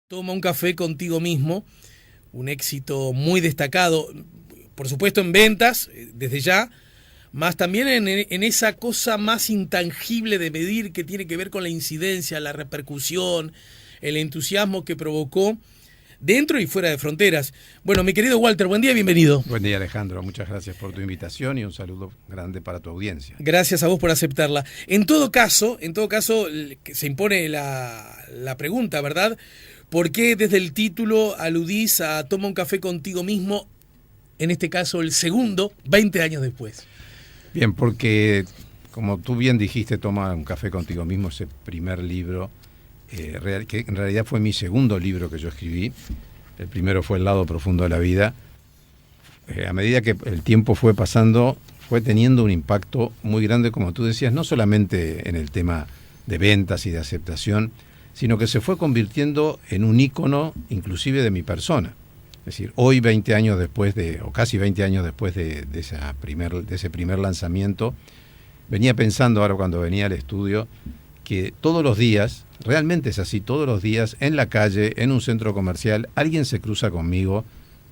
Toma un café contigo mismo, un éxito muy destacado, por supuesto en ventas, desde ya, más también en esa cosa más intangible de medir que tiene que ver con la incidencia, la repercusión, el entusiasmo que provocó dentro y fuera de fronteras. Bueno, mi querido Walter, buen día y bienvenido. Buen día, Alejandro. Muchas gracias por tu invitación y un saludo grande para tu audiencia. Gracias a vos por aceptarla. En todo caso, se impone la pregunta, ¿verdad? ¿Por qué desde el título aludís a Toma un café contigo mismo, en este caso el segundo, 20 años después? Bien, porque como tú bien dijiste, Toma un café contigo mismo, ese primer libro, que en realidad fue mi segundo libro que yo escribí. El primero fue El lado profundo de la vida. A medida que el tiempo fue pasando, fue teniendo un impacto muy grande, como tú decías, no solamente en el tema de ventas y de aceptación, sino que se fue convirtiendo en un ícono inclusive de mi persona. Es decir, hoy, 20 años después o casi 20 años después de ese primer lanzamiento, venía pensando ahora cuando venía al estudio que todos los días, realmente es así, todos los días en la calle, en un centro comercial, alguien se cruza conmigo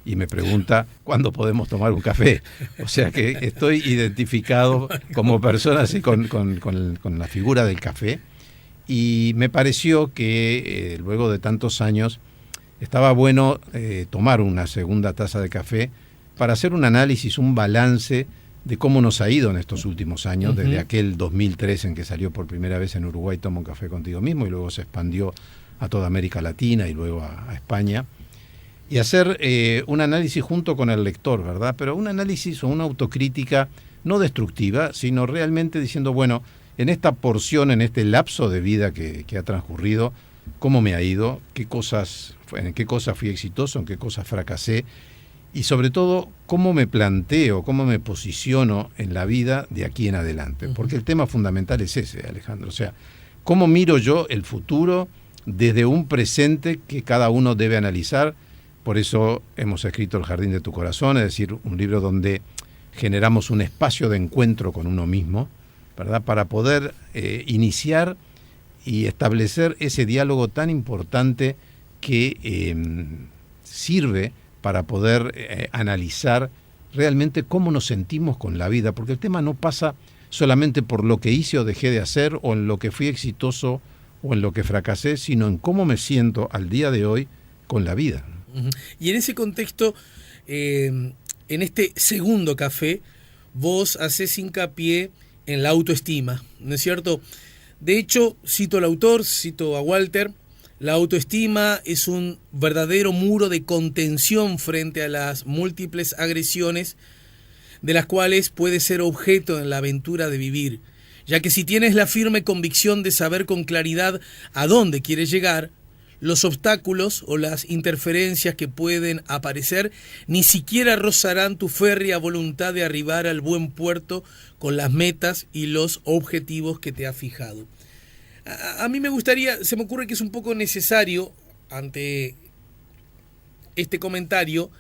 y me pregunta ¿cuándo podemos tomar un café? O sea que estoy identificado como persona así con la figura del café. Y me pareció que luego de tantos años estaba bueno tomar una segunda taza de café para hacer un análisis, un balance de cómo nos ha ido en estos últimos años, desde aquel 2003 en que salió por primera vez en Uruguay Toma un café contigo mismo y luego se expandió a toda América Latina y luego a España, y hacer un análisis junto con el lector, ¿verdad? Pero un análisis o una autocrítica no destructiva, sino realmente diciendo, bueno, en esta porción, en este lapso de vida que ha transcurrido, ¿cómo me ha ido? ¿En qué cosas fui exitoso? ¿En qué cosas fracasé? Y sobre todo, ¿cómo me planteo, cómo me posiciono en la vida de aquí en adelante? Porque el tema fundamental es ese, Alejandro. O sea, ¿cómo miro yo el futuro desde un presente que cada uno debe analizar? Por eso hemos escrito El Jardín de tu Corazón, es decir, un libro donde generamos un espacio de encuentro con uno mismo, ¿verdad? Para poder iniciar y establecer ese diálogo tan importante que sirve para poder analizar realmente cómo nos sentimos con la vida, porque el tema no pasa solamente por lo que hice o dejé de hacer, o en lo que fui exitoso o en lo que fracasé, sino en cómo me siento al día de hoy con la vida. Y en ese contexto, en este segundo café, vos haces hincapié en la autoestima, ¿no es cierto? De hecho, cito al autor, cito a Walter, la autoestima es un verdadero muro de contención frente a las múltiples agresiones de las cuales puede ser objeto en la aventura de vivir, ya que si tienes la firme convicción de saber con claridad a dónde quieres llegar, los obstáculos o las interferencias que pueden aparecer ni siquiera rozarán tu férrea voluntad de arribar al buen puerto con las metas y los objetivos que te has fijado. A mí se me ocurre que es un poco necesario, ante este comentario,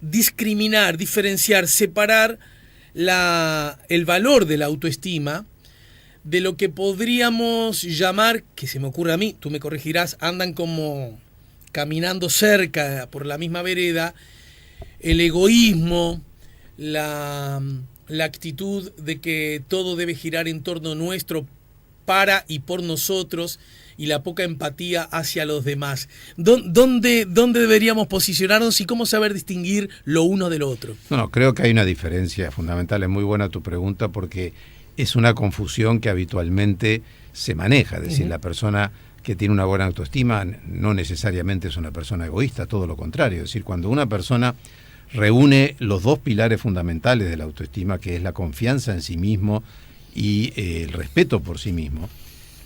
discriminar, diferenciar, separar el valor de la autoestima de lo que podríamos llamar, que se me ocurre a mí, tú me corregirás, andan como caminando cerca por la misma vereda, el egoísmo, la actitud de que todo debe girar en torno nuestro, para y por nosotros, y la poca empatía hacia los demás. ¿Dónde deberíamos posicionarnos y cómo saber distinguir lo uno del otro? No, creo que hay una diferencia fundamental. Es muy buena tu pregunta porque es una confusión que habitualmente se maneja. Es decir, la persona que tiene una buena autoestima no necesariamente es una persona egoísta, todo lo contrario. Es decir, cuando una persona reúne los dos pilares fundamentales de la autoestima, que es la confianza en sí mismo y el respeto por sí mismo,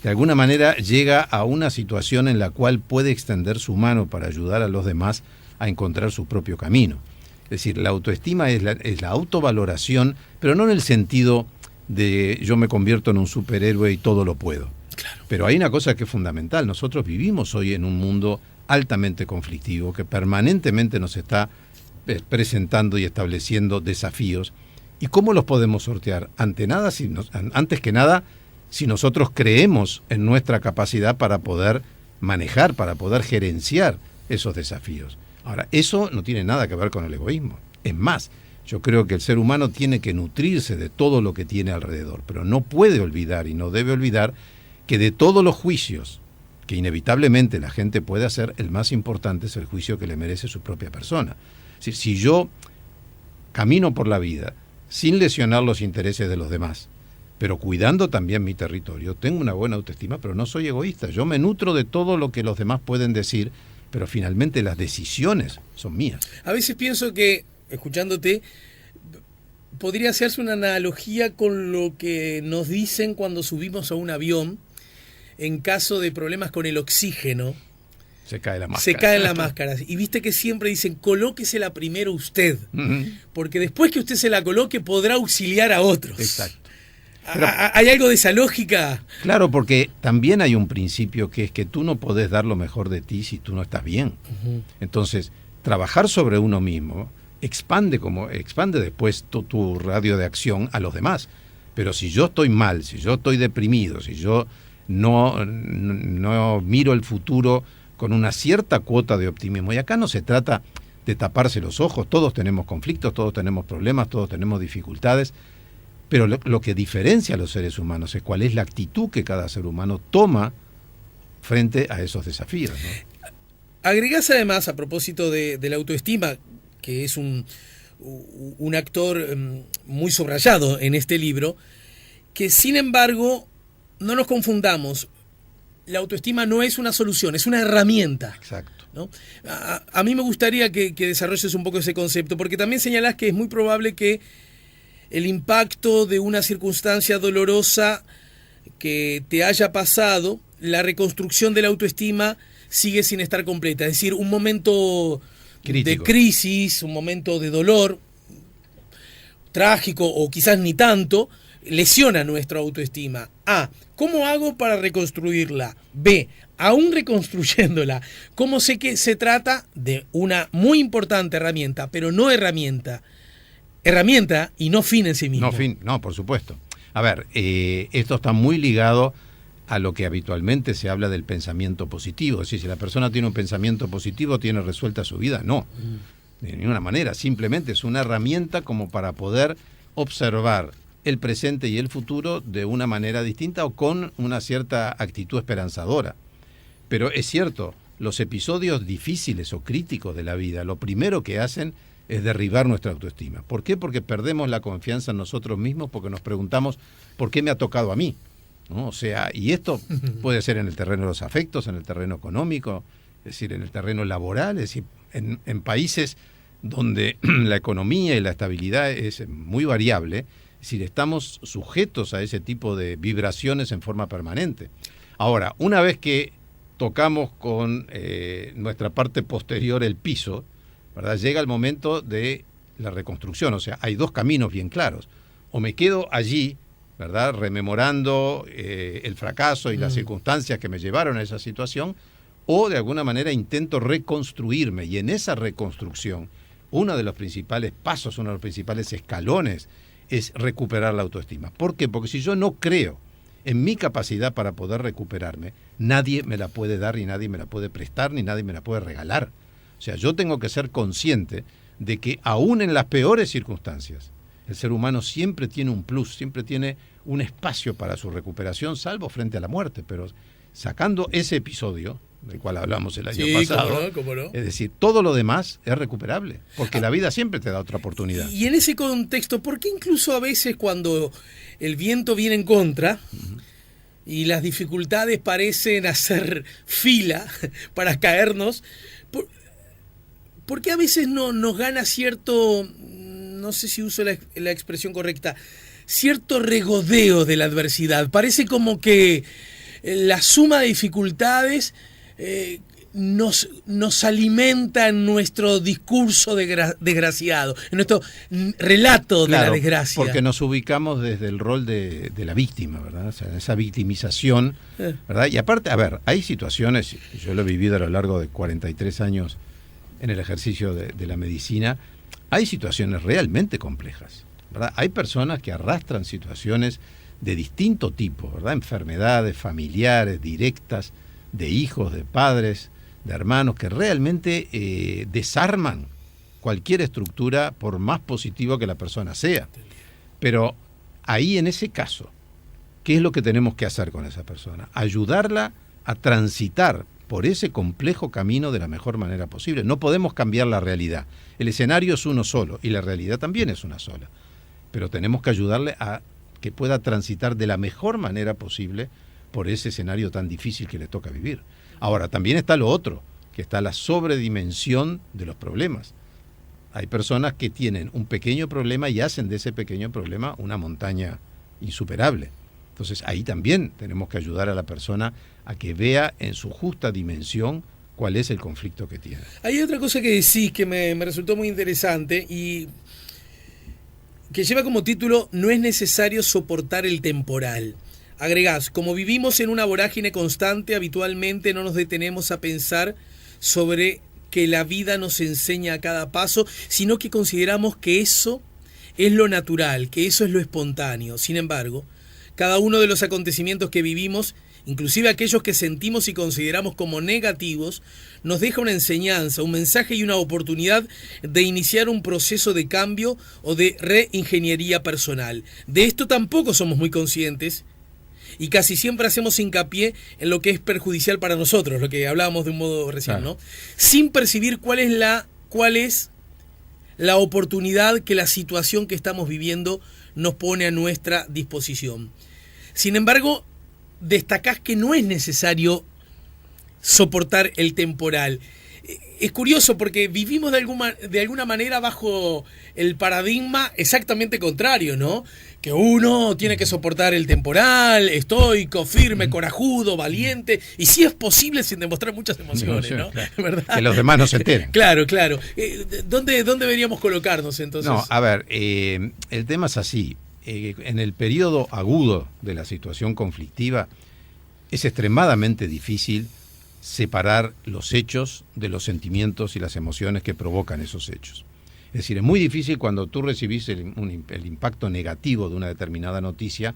de alguna manera llega a una situación en la cual puede extender su mano para ayudar a los demás a encontrar su propio camino. Es decir, la autoestima es la autovaloración, pero no en el sentido de yo me convierto en un superhéroe y todo lo puedo. Claro. Pero hay una cosa que es fundamental. Nosotros vivimos hoy en un mundo altamente conflictivo que permanentemente nos está presentando y estableciendo desafíos. ¿Y cómo los podemos sortear? Antes que nada, si nosotros creemos en nuestra capacidad para poder manejar, para poder gerenciar esos desafíos. Ahora, eso no tiene nada que ver con el egoísmo. Es más, yo creo que el ser humano tiene que nutrirse de todo lo que tiene alrededor, pero no puede olvidar y no debe olvidar que de todos los juicios que inevitablemente la gente puede hacer, el más importante es el juicio que le merece su propia persona. Es decir, si yo camino por la vida sin lesionar los intereses de los demás, pero cuidando también mi territorio, tengo una buena autoestima, pero no soy egoísta. Yo me nutro de todo lo que los demás pueden decir, pero finalmente las decisiones son mías. A veces pienso que, escuchándote, podría hacerse una analogía con lo que nos dicen cuando subimos a un avión en caso de problemas con el oxígeno. Se cae la máscara. Se caen las máscaras. Y viste que siempre dicen, colóquesela primero usted, porque después que usted se la coloque podrá auxiliar a otros. Exacto. Pero, ¿hay algo de esa lógica? Claro, porque también hay un principio que es que tú no podés dar lo mejor de ti si tú no estás bien. Entonces, trabajar sobre uno mismo expande después tu radio de acción a los demás. Pero si yo estoy mal, si yo estoy deprimido, si yo no miro el futuro con una cierta cuota de optimismo, y acá no se trata de taparse los ojos, todos tenemos conflictos, todos tenemos problemas, todos tenemos dificultades, pero lo que diferencia a los seres humanos es cuál es la actitud que cada ser humano toma frente a esos desafíos, ¿no? Agregás además, a propósito de la autoestima, que es un actor muy subrayado en este libro, que sin embargo, no nos confundamos, la autoestima no es una solución, es una herramienta. Exacto. ¿No? A mí me gustaría que desarrolles un poco ese concepto, porque también señalás que es muy probable que el impacto de una circunstancia dolorosa que te haya pasado, la reconstrucción de la autoestima sigue sin estar completa. Es decir, un momento crítico, de crisis, un momento de dolor trágico o quizás ni tanto, lesiona nuestra autoestima. A, ¿cómo hago para reconstruirla? B, aún reconstruyéndola, ¿cómo sé que se trata de una muy importante herramienta, pero no herramienta y no fin en sí mismo? No, por supuesto. A ver, esto está muy ligado a lo que habitualmente se habla del pensamiento positivo. Es decir, si la persona tiene un pensamiento positivo, ¿tiene resuelta su vida? No, de ninguna manera. Simplemente es una herramienta como para poder observar el presente y el futuro de una manera distinta o con una cierta actitud esperanzadora. Pero es cierto, los episodios difíciles o críticos de la vida, lo primero que hacen es derribar nuestra autoestima. ¿Por qué? Porque perdemos la confianza en nosotros mismos, porque nos preguntamos, ¿por qué me ha tocado a mí? ¿No? O sea, y esto puede ser en el terreno de los afectos, en el terreno económico, es decir, en el terreno laboral, es decir, en países donde la economía y la estabilidad es muy variable, es decir, estamos sujetos a ese tipo de vibraciones en forma permanente. Ahora, una vez que tocamos con nuestra parte posterior el piso, ¿verdad? Llega el momento de la reconstrucción. O sea, hay dos caminos bien claros. O me quedo allí, ¿verdad?, rememorando el fracaso y las circunstancias que me llevaron a esa situación, o de alguna manera intento reconstruirme. Y en esa reconstrucción, uno de los principales pasos, uno de los principales escalones es recuperar la autoestima. ¿Por qué? Porque si yo no creo en mi capacidad para poder recuperarme, nadie me la puede dar, ni nadie me la puede prestar, ni nadie me la puede regalar. O sea, yo tengo que ser consciente de que aún en las peores circunstancias, el ser humano siempre tiene un plus, siempre tiene un espacio para su recuperación, salvo frente a la muerte. Pero sacando ese episodio, del cual hablamos el año pasado, cómo no. Es decir, todo lo demás es recuperable, porque la vida siempre te da otra oportunidad. Y en ese contexto, ¿por qué incluso a veces cuando el viento viene en contra y las dificultades parecen hacer fila para caernos, ¿por qué a veces no nos gana cierto, no sé si uso la expresión correcta, cierto regodeo de la adversidad? Parece como que la suma de dificultades nos alimenta en nuestro discurso desgraciado, en nuestro relato de la desgracia. Porque nos ubicamos desde el rol de la víctima, ¿verdad? O sea, esa victimización, ¿verdad? Y aparte, a ver, hay situaciones, yo lo he vivido a lo largo de 43 años en el ejercicio de la medicina, hay situaciones realmente complejas, ¿verdad? Hay personas que arrastran situaciones de distinto tipo, ¿verdad? Enfermedades familiares, directas, de hijos, de padres, de hermanos, que realmente desarman cualquier estructura por más positiva que la persona sea. Pero ahí en ese caso, ¿qué es lo que tenemos que hacer con esa persona? Ayudarla a transitar por ese complejo camino de la mejor manera posible. No podemos cambiar la realidad. El escenario es uno solo y la realidad también es una sola. Pero tenemos que ayudarle a que pueda transitar de la mejor manera posible por ese escenario tan difícil que le toca vivir. Ahora, también está lo otro, que está la sobredimensión de los problemas. Hay personas que tienen un pequeño problema y hacen de ese pequeño problema una montaña insuperable. Entonces, ahí también tenemos que ayudar a la persona a que vea en su justa dimensión cuál es el conflicto que tiene. Hay otra cosa que decís que me resultó muy interesante y que lleva como título "No es necesario soportar el temporal". Agregás: como vivimos en una vorágine constante, habitualmente no nos detenemos a pensar sobre que la vida nos enseña a cada paso, sino que consideramos que eso es lo natural, que eso es lo espontáneo. Sin embargo, cada uno de los acontecimientos que vivimos, inclusive aquellos que sentimos y consideramos como negativos, nos deja una enseñanza, un mensaje y una oportunidad de iniciar un proceso de cambio o de reingeniería personal. De esto tampoco somos muy conscientes y casi siempre hacemos hincapié en lo que es perjudicial para nosotros, lo que hablábamos de un modo recién, claro, ¿no? Sin percibir cuál es la oportunidad que la situación que estamos viviendo nos pone a nuestra disposición. Sin embargo, destacás que no es necesario soportar el temporal. Es curioso porque vivimos de alguna manera bajo el paradigma exactamente contrario, ¿no? Que uno tiene que soportar el temporal, estoico, firme, corajudo, valiente, y si es posible sin demostrar muchas emociones, ¿no? Claro. ¿Verdad? Que los demás no se enteren. Claro. ¿Dónde deberíamos colocarnos entonces? No, a ver, el tema es así. En el periodo agudo de la situación conflictiva es extremadamente difícil separar los hechos de los sentimientos y las emociones que provocan esos hechos. Es decir, es muy difícil cuando tú recibís el impacto negativo de una determinada noticia,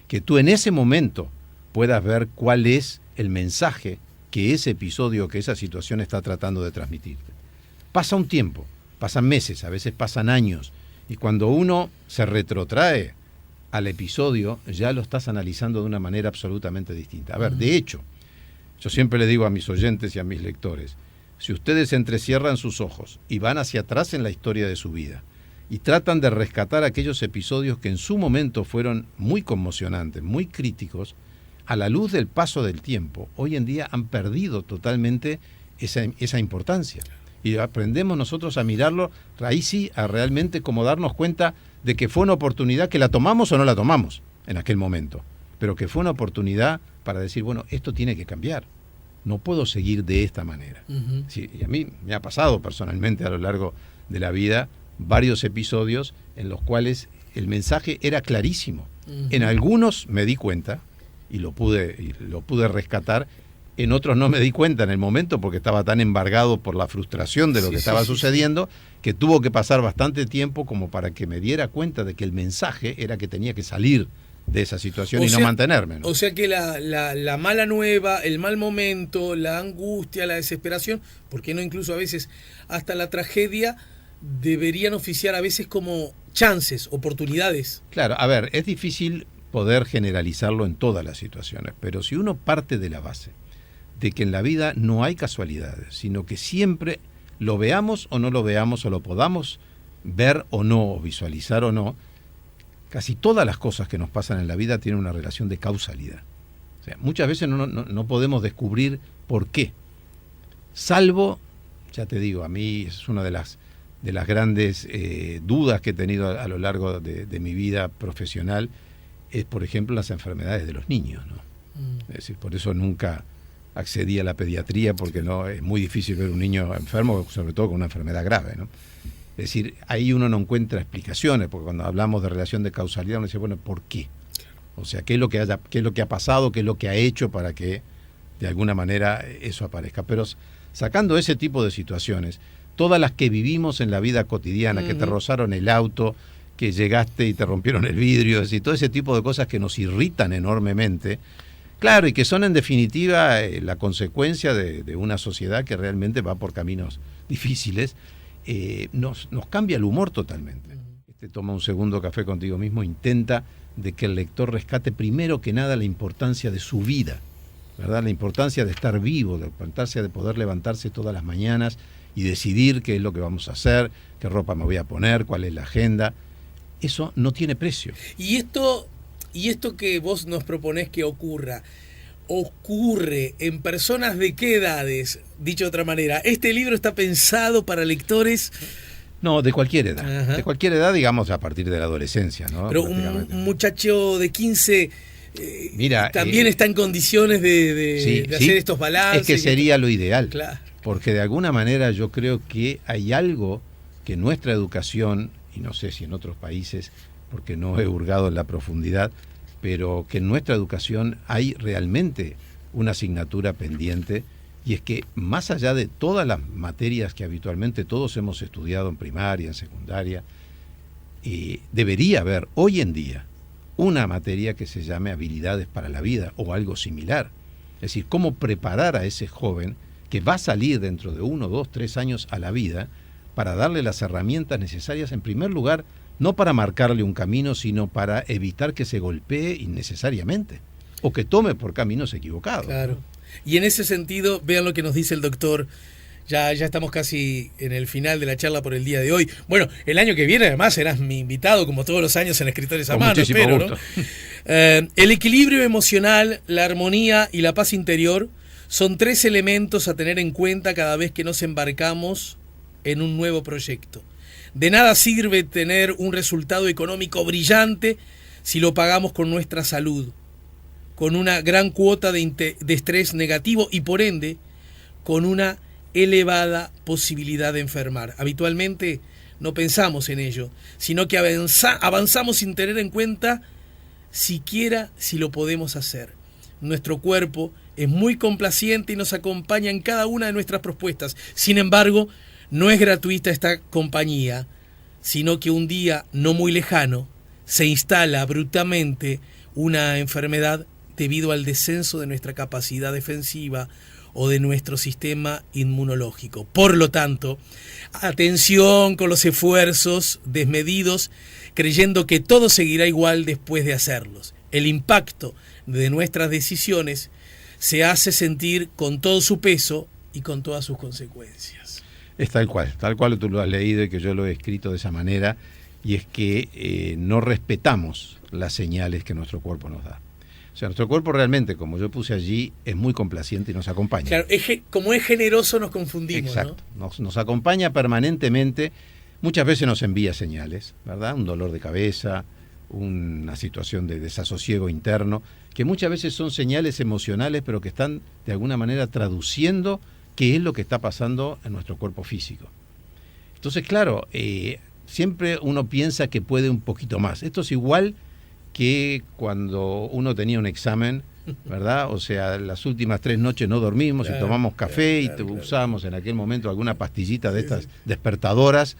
que tú en ese momento puedas ver cuál es el mensaje que ese episodio, que esa situación está tratando de transmitirte. Pasa un tiempo, pasan meses, a veces pasan años, y cuando uno se retrotrae al episodio, ya lo estás analizando de una manera absolutamente distinta. A ver, de hecho, yo siempre le digo a mis oyentes y a mis lectores, si ustedes entrecierran sus ojos y van hacia atrás en la historia de su vida y tratan de rescatar aquellos episodios que en su momento fueron muy conmocionantes, muy críticos, a la luz del paso del tiempo, hoy en día han perdido totalmente esa importancia. Y aprendemos nosotros a mirarlo, ahí sí, a realmente como darnos cuenta de que fue una oportunidad, que la tomamos o no la tomamos en aquel momento, pero que fue una oportunidad para decir, bueno, esto tiene que cambiar, no puedo seguir de esta manera. Uh-huh. Sí, y a mí me ha pasado personalmente a lo largo de la vida varios episodios en los cuales el mensaje era clarísimo. Uh-huh. En algunos me di cuenta y lo pude rescatar. En otros no me di cuenta en el momento porque estaba tan embargado por la frustración de lo que estaba sucediendo, que tuvo que pasar bastante tiempo como para que me diera cuenta de que el mensaje era que tenía que salir de esa situación no mantenerme, ¿no? O sea que la mala nueva, el mal momento, la angustia, la desesperación, ¿por qué no incluso a veces hasta la tragedia, deberían oficiar a veces como chances, oportunidades? Claro, a ver, es difícil poder generalizarlo en todas las situaciones, pero si uno parte de la base de que en la vida no hay casualidades, sino que siempre lo veamos o no lo veamos, o lo podamos ver o no, o visualizar o no, casi todas las cosas que nos pasan en la vida tienen una relación de causalidad. O sea, muchas veces no podemos descubrir por qué, salvo, ya te digo, a mí es una de las grandes dudas que he tenido a lo largo de mi vida profesional, es, por ejemplo, las enfermedades de los niños, ¿no? Es decir, por eso nunca accedí a la pediatría, porque no es muy difícil ver un niño enfermo, sobre todo con una enfermedad grave, ¿no? Es decir, ahí uno no encuentra explicaciones, porque cuando hablamos de relación de causalidad uno dice, bueno, ¿por qué? O sea, ¿qué es lo que ha pasado? ¿Qué es lo que ha hecho para que de alguna manera eso aparezca? Pero sacando ese tipo de situaciones, todas las que vivimos en la vida cotidiana, que te rozaron el auto, que llegaste y te rompieron el vidrio, es decir, todo ese tipo de cosas que nos irritan enormemente, Claro, y que son en definitiva la consecuencia de una sociedad que realmente va por caminos difíciles. Nos cambia el humor totalmente. Toma un segundo café contigo mismo, intenta de que el lector rescate primero que nada la importancia de su vida, ¿verdad? La importancia de estar vivo, la importancia de poder levantarse todas las mañanas y decidir qué es lo que vamos a hacer, qué ropa me voy a poner, cuál es la agenda. Eso no tiene precio. Y esto que vos nos proponés que ocurre en personas de qué edades, dicho de otra manera. ¿Este libro está pensado para lectores? No, de cualquier edad. Ajá. De cualquier edad, digamos, a partir de la adolescencia, ¿no? Pero un muchacho de 15 Mira, también está en condiciones de hacer estos balances. Es que sería lo ideal. Claro. Porque de alguna manera yo creo que hay algo que nuestra educación, y no sé si en otros países, porque no he hurgado en la profundidad, pero que en nuestra educación hay realmente una asignatura pendiente, y es que más allá de todas las materias que habitualmente todos hemos estudiado en primaria, en secundaria, debería haber hoy en día una materia que se llame habilidades para la vida o algo similar. Es decir, cómo preparar a ese joven que va a salir dentro de 1, 2, 3 años a la vida para darle las herramientas necesarias, en primer lugar, no para marcarle un camino, sino para evitar que se golpee innecesariamente o que tome por caminos equivocados. Claro. Y en ese sentido, vean lo que nos dice el doctor. Ya estamos casi en el final de la charla por el día de hoy. Bueno, el año que viene además serás mi invitado, como todos los años en Escritores a Mano, espero, ¿no? El equilibrio emocional, la armonía y la paz interior son 3 elementos a tener en cuenta cada vez que nos embarcamos en un nuevo proyecto. De nada sirve tener un resultado económico brillante si lo pagamos con nuestra salud, con una gran cuota de estrés negativo y por ende con una elevada posibilidad de enfermar. Habitualmente no pensamos en ello, sino que avanzamos sin tener en cuenta siquiera si lo podemos hacer. Nuestro cuerpo es muy complaciente y nos acompaña en cada una de nuestras propuestas. Sin embargo, no es gratuita esta compañía, sino que un día no muy lejano se instala brutalmente una enfermedad debido al descenso de nuestra capacidad defensiva o de nuestro sistema inmunológico. Por lo tanto, atención con los esfuerzos desmedidos, creyendo que todo seguirá igual después de hacerlos. El impacto de nuestras decisiones se hace sentir con todo su peso y con todas sus consecuencias. Es tal cual tú lo has leído y que yo lo he escrito de esa manera, y es que no respetamos las señales que nuestro cuerpo nos da. O sea, nuestro cuerpo realmente, como yo puse allí, es muy complaciente y nos acompaña. Claro, como es generoso nos confundimos. Exacto, ¿no? Nos acompaña permanentemente, muchas veces nos envía señales, ¿verdad? Un dolor de cabeza, una situación de desasosiego interno, que muchas veces son señales emocionales, pero que están de alguna manera traduciendo qué es lo que está pasando en nuestro cuerpo físico. Entonces, claro, siempre uno piensa que puede un poquito más. Esto es igual que cuando uno tenía un examen, ¿verdad? O sea, las últimas 3 noches no dormimos, claro, y tomamos café, claro, y usábamos en aquel momento alguna pastillita de estas despertadoras.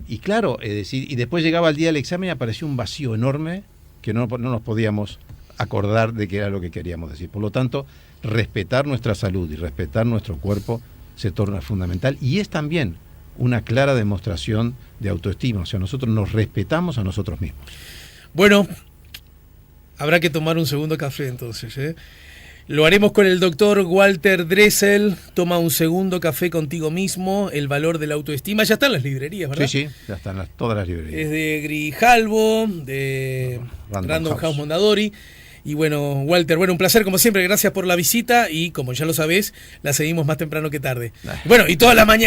Y claro, es decir, y después llegaba el día del examen y apareció un vacío enorme que no nos podíamos acordar de qué era lo que queríamos decir. Por lo tanto, respetar nuestra salud y respetar nuestro cuerpo se torna fundamental, y es también una clara demostración de autoestima. O sea, nosotros nos respetamos a nosotros mismos. Bueno, habrá que tomar un segundo café entonces, ¿eh? Lo haremos con el doctor Walter Dressel. Toma un segundo café contigo mismo, el valor de la autoestima. Ya están las librerías, ¿verdad? Sí, ya están todas las librerías. Es de Grijalbo, de Random House Mondadori. Y bueno, Walter, un placer como siempre, gracias por la visita, y como ya lo sabés, la seguimos más temprano que tarde. Bueno, y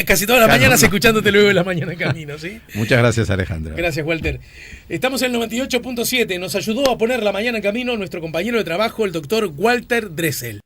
casi todas las mañanas escuchándote luego en la mañana en camino, ¿sí? Muchas gracias, Alejandra. Gracias, Walter. Estamos en el 98.7, nos ayudó a poner la mañana en camino nuestro compañero de trabajo, el doctor Walter Dressel.